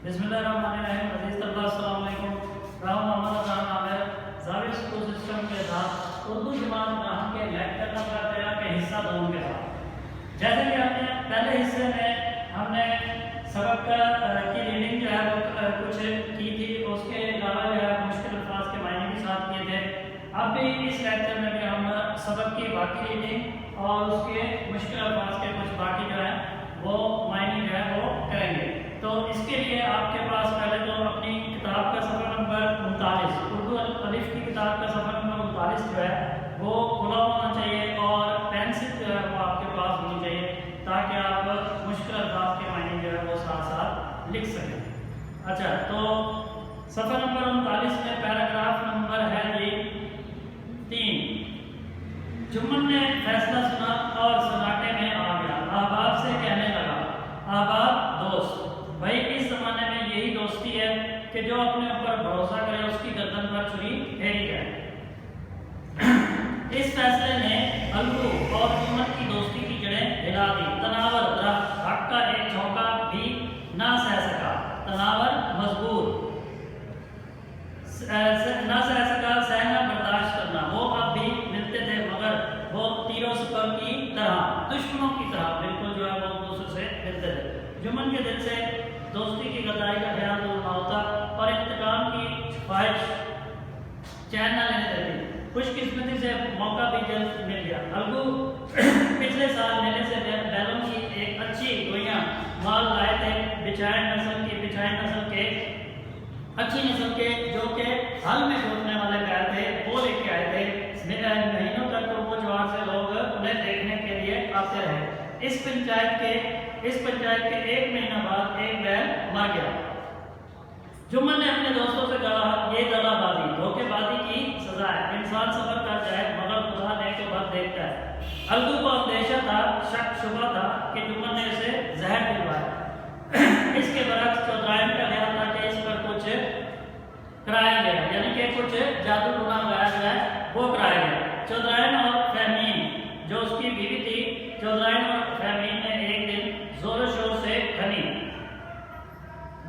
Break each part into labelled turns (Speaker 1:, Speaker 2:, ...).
Speaker 1: بسم اللہ الرحمن الرحیم. عزیز طلبہ السلام علیکم. راہو محمد حسان عامر زاویہ اسکول سسٹم کے ساتھ اردو جماعت نحو کے لیکچر نمبر 13 کے حصہ 2 کے ساتھ. جیسے کہ ہم نے پہلے حصے میں ہم نے سبق کی ریڈنگ جو ہے وہ کچھ کی تھی، اس کے علاوہ جو ہے مشکل الفاظ کے معنی بھی ساتھ کیے تھے. اب بھی اس لیکچر میں بھی ہم سبق کی باقی ریڈنگ اور اس کے مشکل الفاظ کے کچھ باقی جو ہے وہ معنی جو ہے وہ کریں گے. تو اس کے لیے آپ کے پاس پہلے تو اپنی کتاب کا صفحہ نمبر 39 اردو الف کی کتاب کا صفحہ نمبر 39 جو ہے وہ کھلا ہونا چاہیے اور پینسل جو ہے وہ آپ کے پاس ہونی چاہیے تاکہ آپ مشکل الفاظ کے معنی جو ہے وہ ساتھ ساتھ لکھ سکیں. اچھا، تو صفحہ نمبر 39 میں پیراگراف نمبر ہے یہ 3. جمن نے فیصلہ سنا اور سناٹے میں آ گیا. احباب سے کہنے لگا، احباب دوست، بھائی اس زمانے میں یہی دوستی ہے کہ جو اپنے اوپر بھروسہ کرے اس کی گردن پر چھری پھیری جائے. اس فیصلے نے الگو اور جمن کی دوستی کی جڑیں ہلا دی. تناور درخت حق کا ایک جھونکا بھی نہ سہ سکا. تناور مجبور نہ سہ سکا، سہنا برداشت کرنا. وہ اب بھی ملتے تھے مگر وہ تیروں سپر کی طرح، دشمنوں کی طرح بالکل جو ہے وہ دوسرے سے ملتے تھے. جمن کے دل سے دوستی کی غدائی کا خیال دور نہ ہوتا اور انتقام کی خواہش چین نہ لینے دیتی. خوش قسمتی سے موقع بھی جلد مل گیا. الگو پچھلے سال میلے سے بیلوں کی ایک اچھی گویاں مال لائے تھے. بچھائے نسل کے اچھی نسل کے جو کہ ہل میں جوتنے والے بیل تھے وہ لے کے آئے تھے. مہینوں تک تو وہ جوار سے لوگ انہیں دیکھنے کے لیے آتے رہے. اس پنچایت کے 1 مہینہ بعد ایک بیل مر گیا. جمن نے اپنے دوستوں سے کہا، یہ دغا بازی، دھوکے بازی کی سزا ہے. انسان صبر کر جائے مگر خدا نیک و بد دیکھتا ہے. الگو کو اندیشہ تھا، شک شبہ تھا کہ جمن نے اسے زہر دلوایا. اس کے برعکس چودرائن کا خیال تھا کہ اس پر کچھ کرایا گیا، یعنی کہ کچھ جادو ٹونا لگایا گیا ہے، وہ کرایا گیا. چودرائن اور فہمین جو اس کی بیوی تھی، چودرائن اور فہمین نے ایک دن زور و شور سے کھنی.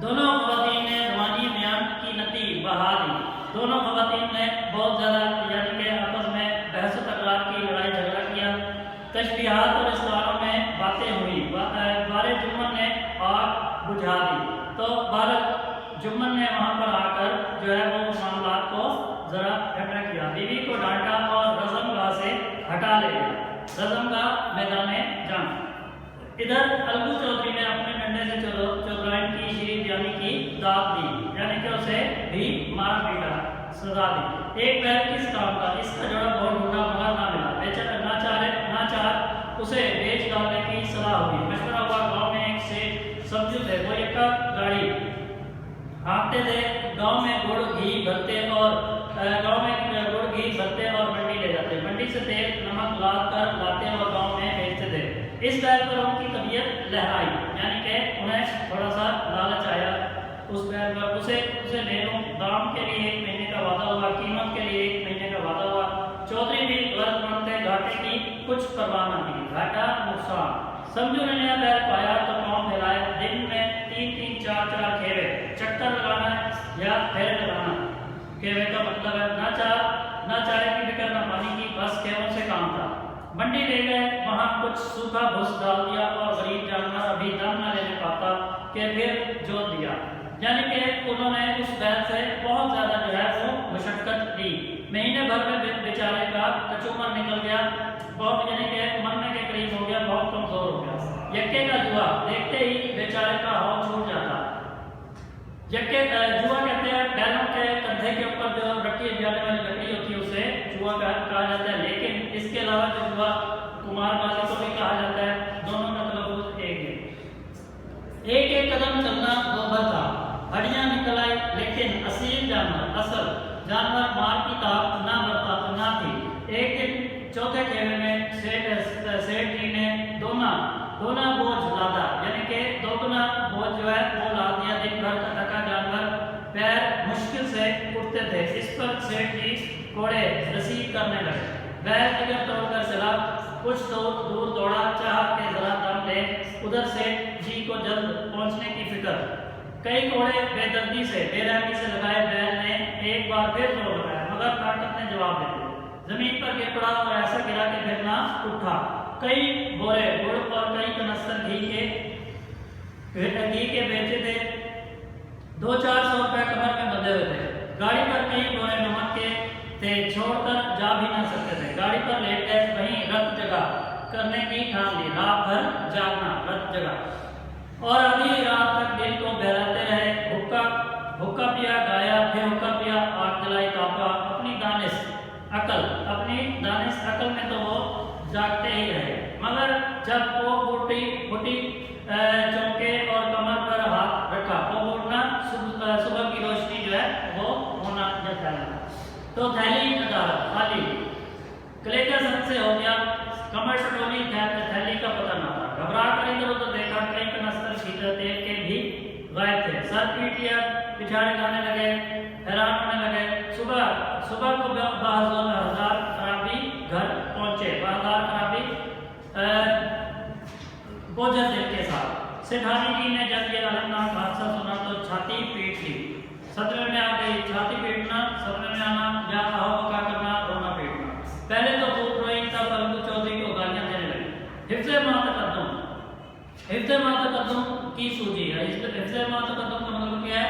Speaker 1: دونوں خواتین نے روانی بیان کی نتی بہا دی. دونوں خواتین نے بہت زیادہ یعنی کہ آپس میں بحث و تکرار کی، لڑائی جھگڑا کیا. تشبیہات اور استعاروں میں باتیں ہوئی. بارے جمن نے آگ بجھا دی. تو بارہ جمن نے وہاں پر آ کر جو ہے وہ معاملات کو ذرا ٹھنڈا کیا. بیوی کو ڈانٹا اور رزم گاہ سے ہٹا لے گیا. رزم گاہ میدان جنگ. ادھر الگو چودھری نے اپنے ڈنڈے سے چودرائن کی شریف جانی کی داد دی، یعنی کہ اسے بھی مارا پیٹا، سزا دی. ایک بیل کس کام کا، اس کا جوڑا بہت ڈھونڈا مگر نہ ملا. ناچار اسے بیچ ڈالنے کی صلاح ہوئی. مشورہ ہوا. گاؤں میں ایک سیٹ سبزو تھے، وہ یکا گاڑی ہانکتے تھے. گاؤں میں گڑ گھی بھرتے اور منڈی لے جاتے. منڈی سے تیل نمک لاد کر لاتے اور گاؤں میں بیچتے تھے. اس بیل پر ان کی طبیعت لہرائی، یعنی کہ انہیں تھوڑا سا لالچ آیا. اس بیل پر اسے لے لوں. دام کے لیے 1 مہینے کا وعدہ ہوا، قیمت کے لیے 1 مہینے کا وعدہ ہوا. چودھری بھی غرض مانتے، گھاٹے کی کچھ پرواہ نہ کی. گھاٹا نقصان. سمجھو نے نیا بیل پایا تو پاؤں پھیلائے. دن میں 3 4 کھیوے چکر لگانا یا پھیرے لگانا. کھیوے کا مطلب ہے نہ چارے کی فکر نہ پانی کی، بس کھیووں سے کام تھا. منڈی لے گئے، وہاں کچھ سوکھا بھس ڈال دیا اور غریب جانور ابھی دم نہ لینے پاتا کہ پھر جوت دیا. یعنی کہ انہوں نے اس بیل سے بہت زیادہ جو ہے وہ مشقت لی. مہینے بھر میں بیچارے کا کچومر نکل گیا، بہت یعنی کہ مرنے کے قریب ہو گیا، بہت کمزور ہو گیا. یکے کا جوا دیکھتے ہی بیچارے کا ہاؤ چھوٹ جاتا. جوا کہتے ہیں بیلوں کے کندھے کے اوپر جو رکھی جانے والی لکڑی ہوتی ہے اسے جوا کہا جاتا ہے. لیکن اس کے علاوہ جو جوا کمار بازی کو بھی کہا جاتا ہے. دونوں کا تلفظ ایک ہے. ایک قدم چلنا دوبھر تھا. ہڈیاں نکل آئی لیکن اصل جانور مار کی طاقت نہ تھی. ایک دن چوتھے کھیوے میں سیٹ جی نے دونا بوجھ لادا، یعنی کہ دوگنا بوجھ جو ہے وہ لاد دیا. دن بھر کا تھکا جانور پیر مشکل سے اٹھتے تھے. اس پر سیٹ جی کوڑے رسید کرنے لگے. بیل اگر توڑ کر چلا، کچھ دور دوڑا، چاہا کہ ذرا دم لے. ادھر سیٹ جی کو جلد پہنچنے کی فکر. کئی گھوڑے بے دردی سے بے رحمی سے لگائے بیل نے ایک بار پھر زور لگایا مگر طاقت نے جواب دے دیا، زمین پر گر پڑا اور ایسا گرا کہ پھر نہ اٹھا۔ کئی بورے گڑ اور کئی کنستر گھی کے بیچے تھے، 200-400 روپے کمر میں بندھے ہوئے تھے۔ گاڑی پر کئی بورے نمک کے تھے، چھوڑ کر جا بھی نہ سکتے تھے۔ گاڑی پر لیٹ گئے، وہیں رت جگہ کرنے کی ٹھان لی، رات بھر جاگنا، رت جگہ، اور آدھی رات تک دل کو بہلاتے رہے۔ حکا پیا، گایا، پھر حکا پیا، آگ جلائی، تاپا، اپنی دانش عقل میں تو وہ جاگتے ہی رہے، مگر جب وہ پھٹی چونکے اور کمر پر ہاتھ رکھا، وہ اٹھنا صبح کی روشنی جو ہے وہ ہونا یا پھیلنا، تو تھیلی ندارت خالی، کلے کا سن سے ہو گیا، کمر سٹولی، تھیلی کا پتہ نہ تھا۔ گھبرا کر ادھر ادھر دیکھا، کئی کنستر تیل کے بھی غائب تھے، سر پیٹ لیا، پچھاڑے جانے لگے، حیران ہونے لگے۔ صبح کو بازار خرابی گھر پہنچے، بازار خرابی بوجھل دل کے ساتھ۔ سیٹھانی جی نے جب یہ المناک حادثہ سنا تو چھاتی پیٹ لی، صدمے میں آ گئی۔ چھاتی پیٹنا، صدمے میں آنا یا آہو بکا کرنا، رونا پیٹنا۔ پہلے تو خوب روئی، تب الگو چودھری کو گالیاں دینے لگی۔ حفظ ما تقدم کی سوجی ہے، حفظ ما تقدم کا مطلب کیا ہے؟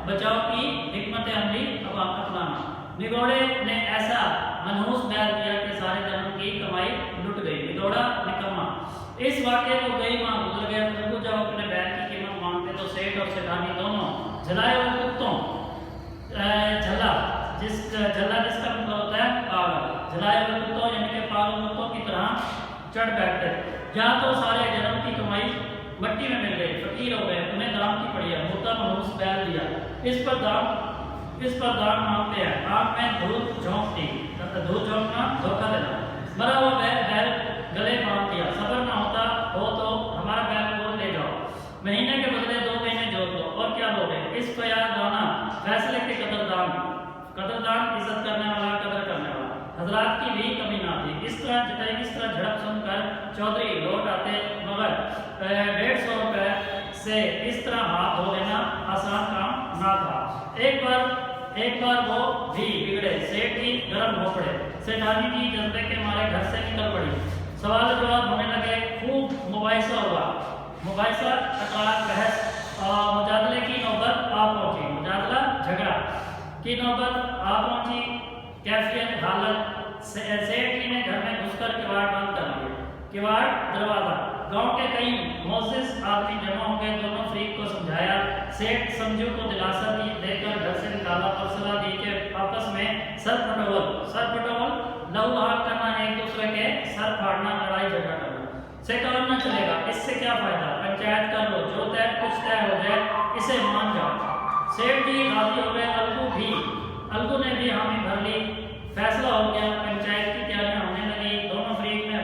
Speaker 1: بچاؤ کی حکمت عملی اپنانا۔ نگوڑے نے ایسا منحوس بیان کیا کہ سارے جنم کی کمائی لٹ گئی۔ نگوڑا نکما، اس واقعے کو کئی ماہ گزر گئے، بزرگ جب اپنے بیل کی قیمت مانگتے تو سیٹ اور سیٹھانی دونوں جھلائے ہوئے کتوں، جھلا جس کا مطلب ہوتا ہے پاگل، جھلائے ہوئے کتوں یعنی کہ پاگل کتوں کی طرح چڑھ بیٹھتے۔ جہاں تو سارے جنم کی کمائی مٹی میں مل گئی، فقیر ہو گئے، انہیں دام کی پڑی ہے، موٹا منحوس بیل دیا، اس پر دام مانگتے ہیں۔ آنکھ میں دھوپ جھونکتی، دھوپ جھونکنا دھوکہ دینا، مرا ہوا بیل گلے باندھ دیا، صبر نہ ہوتا ہو تو ہمارا بیل کو لے جاؤ، مہینے کے بدلے 2 مہینے جوڑ دو، اور کیا لو گے؟ اس کو یاد آنا فیصلے کے قدردان، عزت کرنے والا، قدر کرنے والا، حضرات کی بھی کمی نہ تھی۔ اس طرح جھڑپ سن کر چودھری لوٹ آتے، مگر 150 روپے سے اس طرح ہاتھ دھو لینا آسان کام نہ تھا۔ ایک بار وہ بھی بگڑے، سیٹ کی گرم ہو پڑے، سیٹھانی کی جذبے کے مارے گھر سے نکل پڑی، سوال جواب ہونے لگے، خوب مباحثہ ہوا، مباحثہ تکرار، بحث اور مجادلے کی نوبت آ پہنچی، مجادلہ جھگڑا کی نوبت آ پہنچی۔ کیفیت حالت، سیٹ جی نے گھر میں گھس کر کواڑ بند کر لیا، کواڑ دروازہ، گاؤں کے کئی معزز آدمی جمع ہو گئے، دونوں فریق کو سمجھایا، سیٹ سمجھو کو دلاسا دے کر گھر سے نکالا اور صلاح دی کہ آپس میں سر پھٹول لہو بہا کرنا، ایک دوسرے کے سر پھاڑنا، لڑائی جھگڑا کرنا سے کام نہ چلے گا، اس سے کیا فائدہ، پنچایت کر لو، جو کچھ طے ہو جائے اسے مان جاؤ۔ سیٹ جی راضی ہو گئے، الگو نے بھی حامی بھر لی، فیصلہ ہو گیا، پنچایت کی تیاریاں ہونے لگی، دونوں فریق نے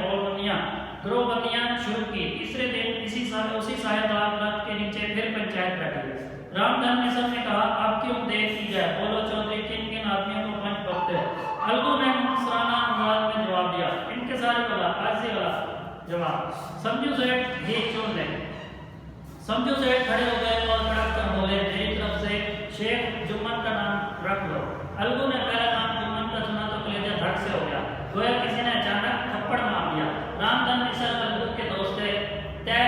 Speaker 1: گروہ بندیاں شروع کی۔ تیسرے دن اسی سایہ دار درخت کے نیچے پھر پنچایت بیٹھی۔ رام دھن مشر نے کہا، اب کیوں دیر کی جائے، بولو چودھری، کن آدمیوں کو پنچ بکتے ہو؟ الگو نے منصفانہ انداز میں جواب دیا، ان کے سارے عاجزی والا جواب، سمجھو سیٹ ہی چن لیں۔ سمجھو سیٹ کھڑے ہو گئے اور کڑک کر بولے، میری طرف سے شیخ جمن کا نام رکھ لو۔ الگو نے پہلا نام جمن کا سنا تو کلیجہ دھڑ سے ہو گیا، گویا کسی نے اچانک تھپڑ مار دیا۔ رام دھن مشر الگو کے دوست طے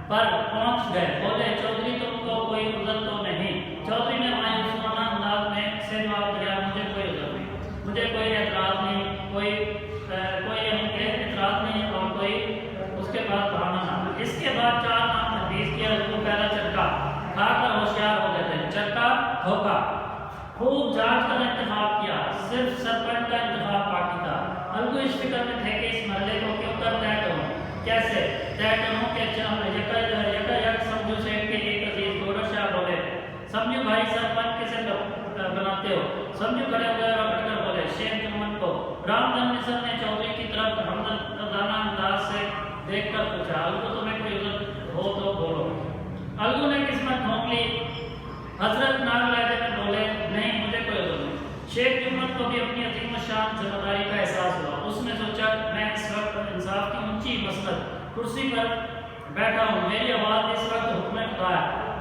Speaker 1: پر پہنچ گئے، بولے، چودھری تم کو کوئی عذر تو نہیں؟ چودھری نے مایوسانہ انداز میں سے جواب دیا، مجھے کوئی عذر نہیں، مجھے کوئی اعتراض نہیں، کوئی اعتراض نہیں اور کوئی اس کے پاس بہانہ نہ۔ اس کے بعد 4 نام تجویز کیا۔ الگو پہلا چرکا کھا کر ہوشیار ہو گئے تھے، چرکا دھوکا، خوب جانچ کر انتخاب کیا، صرف سرپنچ کا انتخاب باقی تھا۔ الگو اس فکر میں تھے کہ اس مرحلے کو کیوں کر طے کروں، کیسے طے کروں کہ یک سمجھو سیٹ کے ایک عزیز گورو شاہ بولے، سمجھو بھائی سرپنچ کسے بناتے ہو؟ سمجھو کھڑے ہو گئے اور اکڑ کر بولے، شیخ جمن کو۔ رام دھن مشر نے چودھری کی طرف ہمدردانہ انداز سے دیکھ کر پوچھا، الگو تمہیں کوئی عذر ہو تو بولو۔ الگو نے قسمت ڈھونک لی، حضرت نام لہجے میں بولے، نہیں مجھے کوئی عذر نہیں۔ شیخ جمن کو بھی اپنی عظیم الشان ذمہ داری کا احساس ہوا، اس نے سوچا، میں اس وقت انصاف کی اونچی مسند کرسی پر بیٹھا ہوں، میری آواز اس وقت حکم خدا ہے